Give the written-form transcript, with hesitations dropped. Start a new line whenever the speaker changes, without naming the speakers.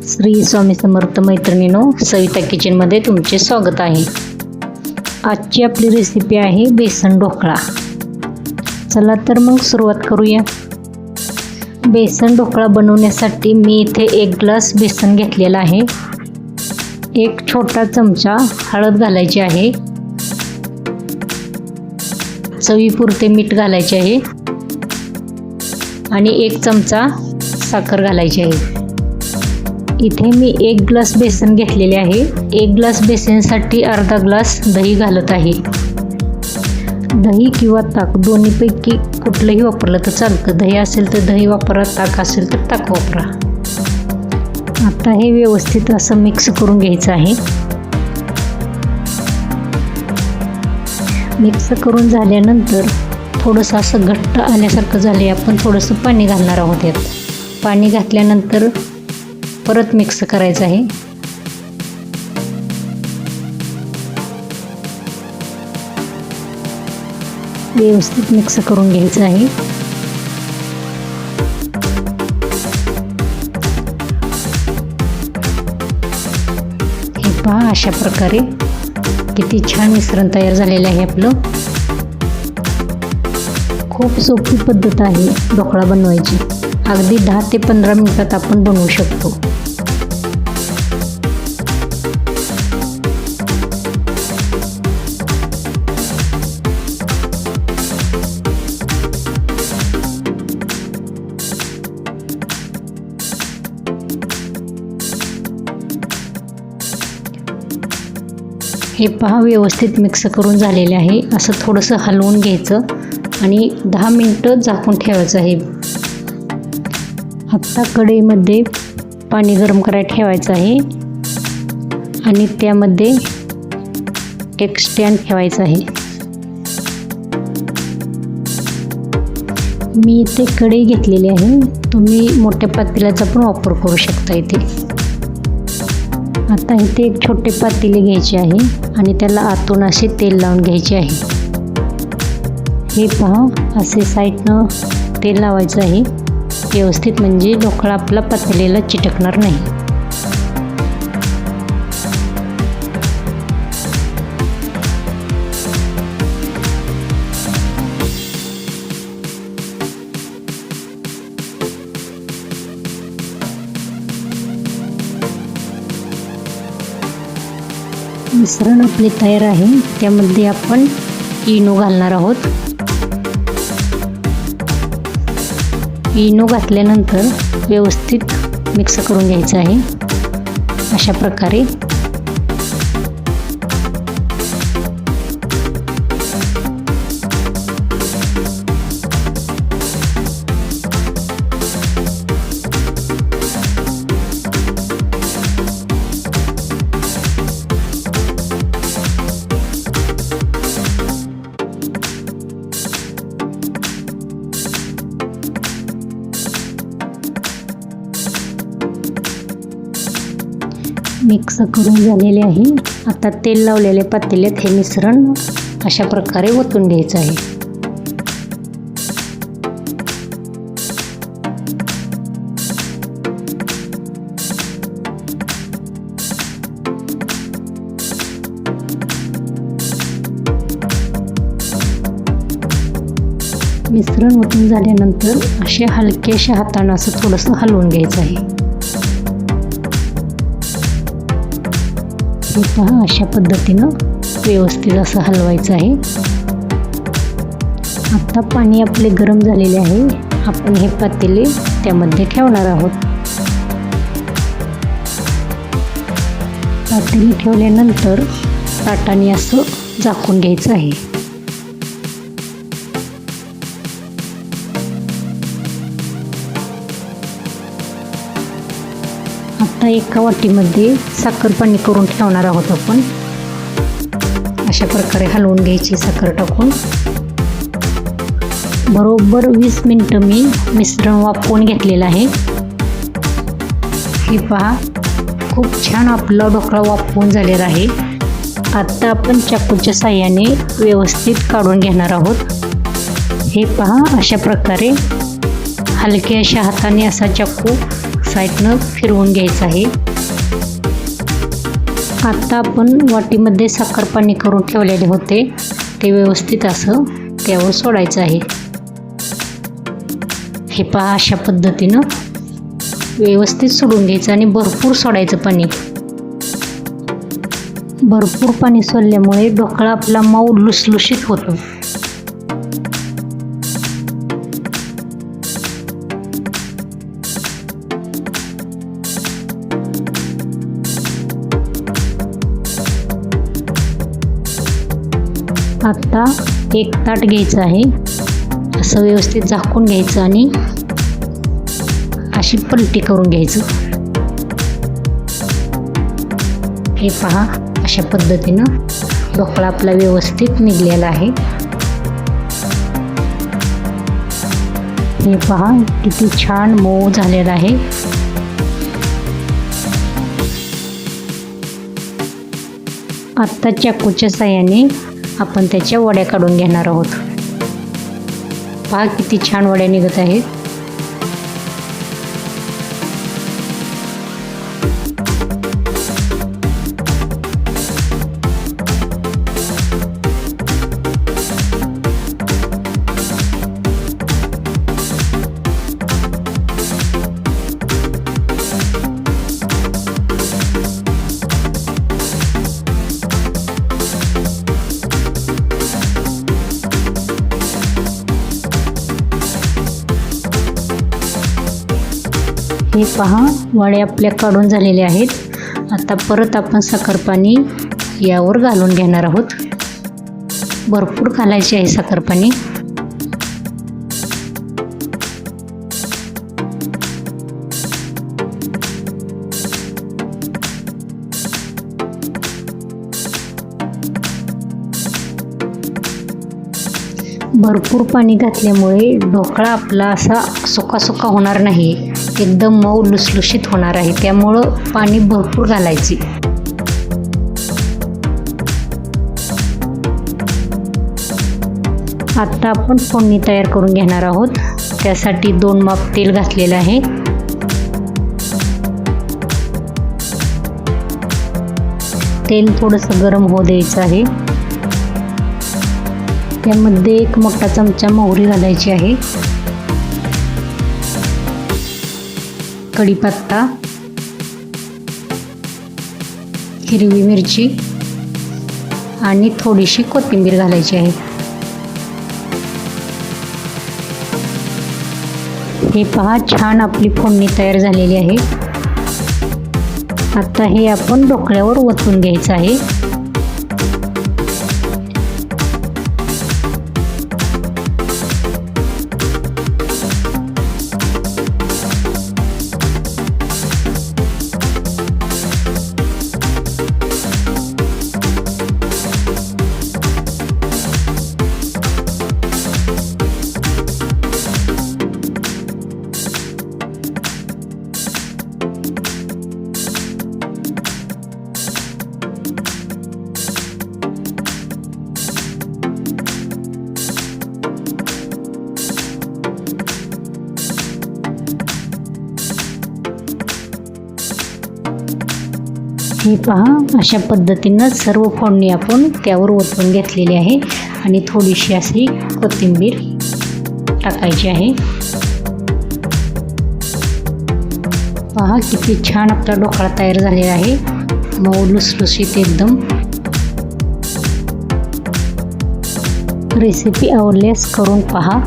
श्री स्वामी समर्थ मैत्रिणींनो, सविता किचनमध्ये तुमचे स्वागत आहे। आजची आपली रेसिपी आहे बेसन ढोकळा। चला तर मग सुरुवात करूया। बेसन ढोकळा बनवण्यासाठी मी इथे 1 ग्लास बेसन घेतलेला आहे। 1 छोटा चमचा हळद घालायची आहे। चवीपुरते मीठ घालायचे आहे आणि 1 चमचा साखर घालायची आहे। इथे मी 1 ग्लास बेसन घेतलेले आहे। 1 ग्लास बेसनसाठी अर्धा ग्लास दही घालत आहे। दही किंवा ताक दोन्हीपैकी कुठलंही वापरलं तर चालतं। दही असेल तर दही वापरा, ताक असेल तर ताक वापरा। आता हे व्यवस्थित असं मिक्स करून घ्यायचं आहे। मिक्स करून झाल्यानंतर थोडंसं असं घट्ट आल्यासारखं झाले, आपण थोडंसं पाणी घालणार आहोत। यात पाणी घातल्यानंतर परत मिक्स करायचं आहे। व्यवस्थित मिक्स करून घ्यायचं आहे। हे पहा, अशा प्रकारे किती छान मिश्रण तयार झालेलं आहे आपलं। खूप सोपी पद्धत आहे ढोकळा बनवायची। अगदी 10 ते 15 मिनिटात आपण बनवू शकतो। हे पहा, व्यवस्थित मिक्स करून झालेले आहे। असं थोडंसं हलवून घ्यायचं आणि 10 मिनिटं झाकून ठेवायचं आहे। आता कढईमध्ये पाणी गरम करायला ठेवायचं आहे आणि त्यामध्ये एक स्टँड ठेवायचं आहे। मी इथे कढई घेतलेली आहे, तुम्ही मोठ्या पातेल्याचा पण वापर करू शकता इथे। आता इथे एक छोटे पातेले घ्यायचे आहे आणि त्याला आतून असे तेल लावून घ्यायचे आहे। हे पहा, असे साईडनं तेल लावायचं आहे व्यवस्थित, म्हणजे ढोकळा आपला पातेल्याला चिटकणार नाही। मिश्रण आपले तयार आहे। त्यामध्ये आपण इनो घालणार आहोत। इनो घातल्यानंतर व्यवस्थित मिक्स करून घ्यायचं आहे अशा प्रकारे। मिक्स करून झालेले आहे। आता तेल लावलेले पातेल्यात हे मिश्रण अशा प्रकारे ओतून घ्यायचं आहे। मिश्रण ओतून झाल्यानंतर असे हलक्याशा हाताने असं थोडंसं हलवून घ्यायचं आहे। हे पहा, अशा पद्धतीनं व्यवस्थित असं हलवायचं आहे। आता पाणी आपले गरम झालेले आहे। आपण हे पातेले त्यामध्ये ठेवणार आहोत। पातेले ठेवल्यानंतर ताटाने असं झाकून घ्यायचं आहे। आता एका वाटीमध्ये साखर पाणी करून ठेवणार आहोत आपण। अशा प्रकारे हलवून घ्यायची साखर टाकून। बरोबर 20 मिनिटं मी मिश्रण वाफवून घेतलेलं आहे। हे पहा, खूप छान आपला ढोकळा वाफवून झालेला आहे। आता आपण चाकूच्या साहाय्याने व्यवस्थित काढून घेणार आहोत। हे पहा, अशा प्रकारे हलक्या अशा हाताने असा चाकू साईडनं फिरवून घ्यायचं आहे. आता आपण वाटीमध्ये साखर पाणी करून ठेवलेले होते ते व्यवस्थित असं त्यावर सोडायचं आहे. हे पहा, अशा पद्धतीनं व्यवस्थित सोडून घ्यायचं आणि भरपूर सोडायचं पाणी. भरपूर पाणी सोडल्यामुळे ढोकळा आपला मऊ लुसलुशीत होतो. आता एक ताट घ्यायचं आहे, असं व्यवस्थित झाकून घ्यायचं आणि अशी पलटी करून घ्यायचं. हे पहा, अशा पद्धतीनं ढोकळा आपला व्यवस्थित निघलेला आहे. हे पहा, किती छान मऊ झालेला आहे. आता चाकूच्या साहाय्याने आपण त्याच्या वड्या काढून घेणार आहोत. पहा, किती छान वड्या निघत आहेत. हे पहा, वडे आपल्या काढून झालेले आहेत. आता परत आपण साखर पाणी यावर घालून घेणार आहोत. भरपूर घालायचे आहे साखर पाणी. भरपूर पाणी घातल्यामुळे ढोकळा आपला असा सुका सुका होणार नाही, एकदम मऊ लुसलुशीत होणार आहे. त्यामुळं पाणी भरपूर घालायचे. आता आपण फोडणी तयार करून घेणार आहोत. त्यासाठी 2 माप तेल घातलेलं आहे. तेल थोडंसं गरम होऊ द्यायचं आहे. त्यामध्ये 1 मोठा चमचा मोहरी घालायची आहे. कढीपत्ता, हिरवी मिरची आणि थोडीशी कोथिंबीर घालायची आहे. हे पहा, छान आपली फोडणी तयार झालेली आहे. आता हे आपण ढोकळ्यावर ओतून घ्यायचं आहे. हे पहा, अशा पद्धतीनं सर्व फोडणी आपण त्यावर ओतून घेतलेली आहे आणि थोडीशी अशी कोथिंबीर टाकायची आहे. पहा, किती छान आपला ढोकळा तयार झालेला आहे, मऊ लुसलुशीत एकदम. रेसिपी आवडल्यास करून पहा.